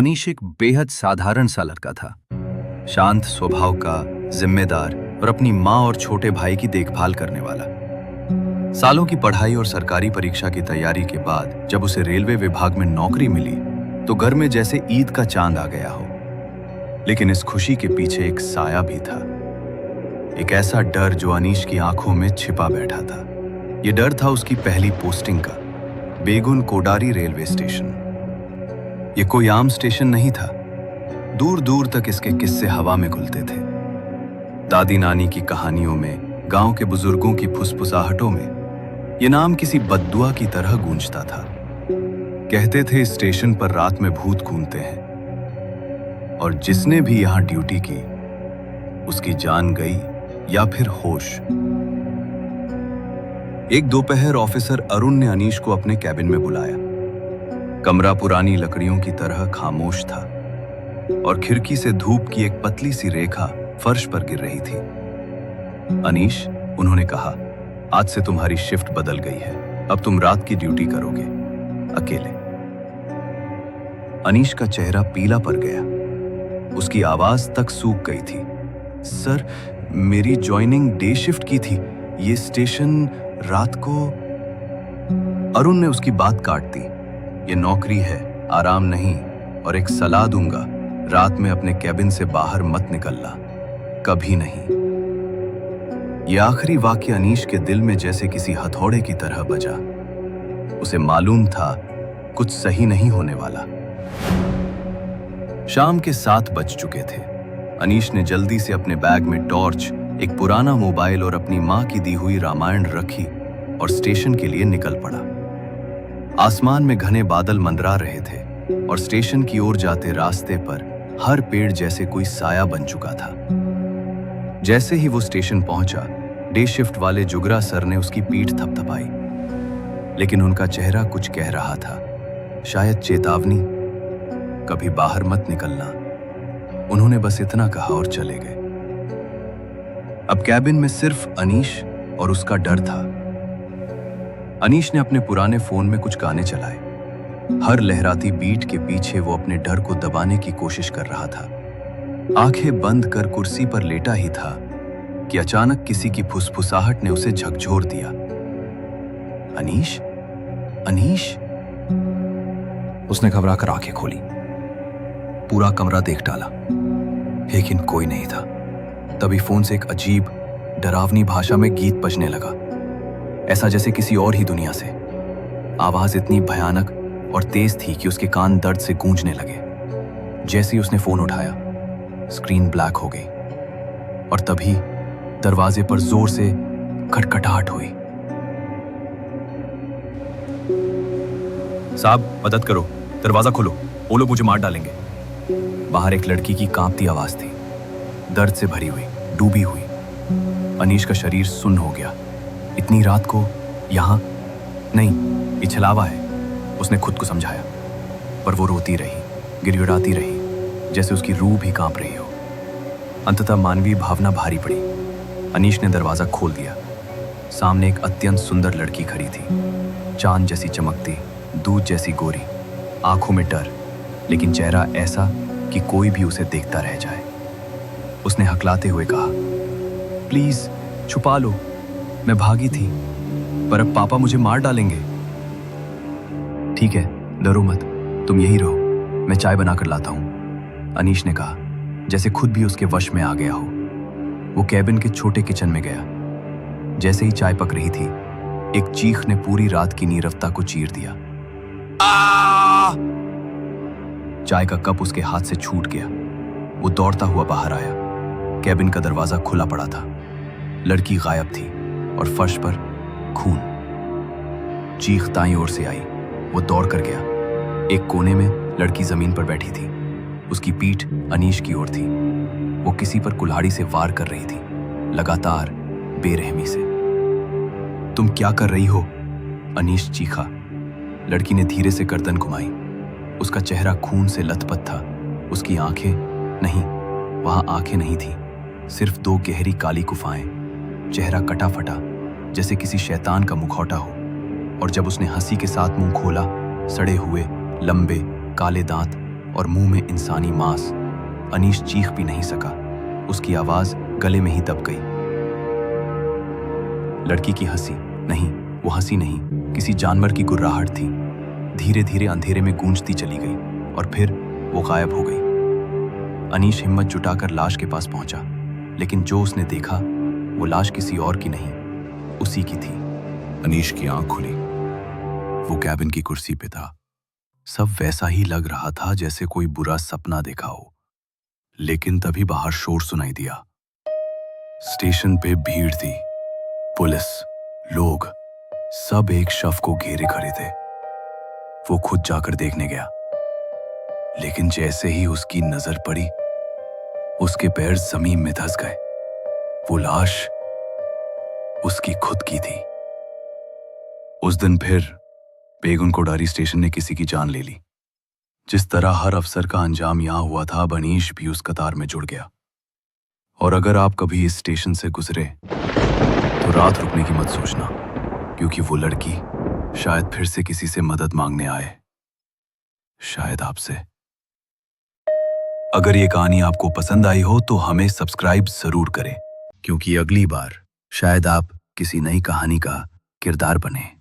अनीश एक बेहद साधारण सा लड़का था। शांत स्वभाव का, जिम्मेदार और अपनी माँ और छोटे भाई की देखभाल करने वाला। सालों की पढ़ाई और सरकारी परीक्षा की तैयारी के बाद जब उसे रेलवे विभाग में नौकरी मिली तो घर में जैसे ईद का चांद आ गया हो। लेकिन इस खुशी के पीछे एक साया भी था, एक ऐसा डर जो अनीश की आंखों में छिपा बैठा था। यह डर था उसकी पहली पोस्टिंग का, बेगुन कोडारी रेलवे स्टेशन। यह कोई आम स्टेशन नहीं था। दूर दूर तक इसके किस्से हवा में घुलते थे। दादी नानी की कहानियों में, गांव के बुजुर्गों की फुसफुसाहटों में यह नाम किसी बद्दुआ की तरह गूंजता था। कहते थे इस स्टेशन पर रात में भूत घूमते हैं और जिसने भी यहां ड्यूटी की उसकी जान गई या फिर होश। एक दोपहर ऑफिसर अरुण ने अनीश को अपने कैबिन में बुलाया। कमरा पुरानी लकड़ियों की तरह खामोश था और खिड़की से धूप की एक पतली सी रेखा फर्श पर गिर रही थी। अनीश, उन्होंने कहा, आज से तुम्हारी शिफ्ट बदल गई है। अब तुम रात की ड्यूटी करोगे, अकेले। अनीश का चेहरा पीला पड़ गया। उसकी आवाज तक सूख गई थी। सर, मेरी ज्वाइनिंग डे शिफ्ट की थी। ये स्टेशन रात को। अरुण ने उसकी बात काट दी। ये नौकरी है, आराम नहीं। और एक सलाह दूंगा, रात में अपने कैबिन से बाहर मत निकलना, कभी नहीं। यह आखिरी वाक्य अनीश के दिल में जैसे किसी हथौड़े की तरह बजा। उसे मालूम था कुछ सही नहीं होने वाला। शाम के 7 बज चुके थे। अनीश ने जल्दी से अपने बैग में टॉर्च, एक पुराना मोबाइल और अपनी मां की दी हुई रामायण रखी और स्टेशन के लिए निकल पड़ा। आसमान में घने बादल मंडरा रहे थे और स्टेशन की ओर जाते रास्ते पर हर पेड़ जैसे कोई साया बन चुका था। जैसे ही वो स्टेशन पहुंचा, डे शिफ्ट वाले जुगरा सर ने उसकी पीठ थपथपाई। लेकिन उनका चेहरा कुछ कह रहा था, शायद चेतावनी, कभी बाहर मत निकलना। उन्होंने बस इतना कहा और चले गए। अब कैबिन में सिर्फ अनीश और उसका डर था। अनीश ने अपने पुराने फोन में कुछ गाने चलाए। हर लहराती बीट के पीछे वो अपने डर को दबाने की कोशिश कर रहा था। आंखें बंद कर कुर्सी पर लेटा ही था कि अचानक किसी की फुसफुसाहट ने उसे झकझोर दिया। अनीश, अनीश। उसने घबराकर आंखें खोली। पूरा कमरा देख डाला, लेकिन कोई नहीं था। तभी फोन से एक अजीब, डरावनी भाषा में गीत बजने लगा, ऐसा जैसे किसी और ही दुनिया से। आवाज इतनी भयानक और तेज थी कि उसके कान दर्द से गूंजने लगे। जैसे ही उसने फोन उठाया, स्क्रीन ब्लैक हो गई और तभी दरवाजे पर जोर से खटखटाहट हुई। साहब, मदद करो, दरवाजा खोलो, वो लोग मुझे मार डालेंगे। बाहर एक लड़की की कांपती आवाज थी, दर्द से भरी हुई, डूबी हुई। अनीश का शरीर सुन्न हो गया। इतनी रात को यहां नहीं, ये छलावा है, उसने खुद को समझाया। पर वो रोती रही, गिड़गिड़ाती रही, जैसे उसकी रूह भी कांप रही हो। अंततः मानवीय भावना भारी पड़ी। अनीश ने दरवाजा खोल दिया। सामने एक अत्यंत सुंदर लड़की खड़ी थी, चांद जैसी चमकती, दूध जैसी गोरी, आंखों में डर, लेकिन चेहरा ऐसा कि कोई भी उसे देखता रह जाए। उसने हकलाते हुए कहा, प्लीज छुपा लो, मैं भागी थी, पर अब पापा मुझे मार डालेंगे। ठीक है, डरो मत, तुम यही रहो, मैं चाय बनाकर लाता हूं, अनीश ने कहा, जैसे खुद भी उसके वश में आ गया हो। वो कैबिन के छोटे किचन में गया। जैसे ही चाय पक रही थी, एक चीख ने पूरी रात की नीरवता को चीर दिया। चाय का कप उसके हाथ से छूट गया। वो दौड़ता हुआ बाहर आया। कैबिन का दरवाजा खुला पड़ा था। लड़की गायब थी और फर्श पर खून। चीख दाईं ओर से आई। वो दौड़ कर गया। एक कोने में लड़की जमीन पर बैठी थी। उसकी पीठ अनीश की ओर थी। वो किसी पर कुल्हाड़ी से वार कर रही थी, लगातार, बेरहमी से। तुम क्या कर रही हो? अनीश चीखा। लड़की ने धीरे से गर्दन घुमाई। उसका चेहरा खून से लथपथ था। उसकी आंखें नहीं, वहां आंखें नहीं थी, सिर्फ 2 गहरी काली गुफाएं। चेहरा कटा फटा, जैसे किसी शैतान का मुखौटा हो। और जब उसने हंसी के साथ मुंह खोला, सड़े हुए, लंबे, काले दांत और मुंह में इंसानी मांस। अनीश चीख भी नहीं सका, उसकी आवाज गले में ही दब गई। लड़की की हंसी नहीं, वो हंसी नहीं, किसी जानवर की गुर्राहट थी। धीरे धीरे अंधेरे में गूंजती चली गई और फिर वो गायब हो गई। अनीश हिम्मत जुटाकर लाश के पास पहुंचा, लेकिन जो उसने देखा वो लाश किसी और की नहीं, उसी की थी। अनीश की आंख खुली। वो कैबिन की कुर्सी पे था। सब वैसा ही लग रहा था जैसे कोई बुरा सपना देखा हो। लेकिन तभी बाहर शोर सुनाई दिया। स्टेशन पे भीड़ थी, पुलिस, लोग, सब एक शव को घेरे खड़े थे। वो खुद जाकर देखने गया, लेकिन जैसे ही उसकी नजर पड़ी, उसके पैर जमीन में धंस गए। वो लाश उसकी खुद की थी। उस दिन फिर बेगुन कोडारी स्टेशन ने किसी की जान ले ली। जिस तरह हर अफसर का अंजाम यहां हुआ था, अब अनीश भी उस कतार में जुड़ गया। और अगर आप कभी इस स्टेशन से गुजरे तो रात रुकने की मत सोचना, क्योंकि वो लड़की शायद फिर से किसी से मदद मांगने आए, शायद आपसे। अगर ये कहानी आपको पसंद आई हो तो हमें सब्सक्राइब जरूर करें, क्योंकि अगली बार शायद आप किसी नई कहानी का किरदार बने।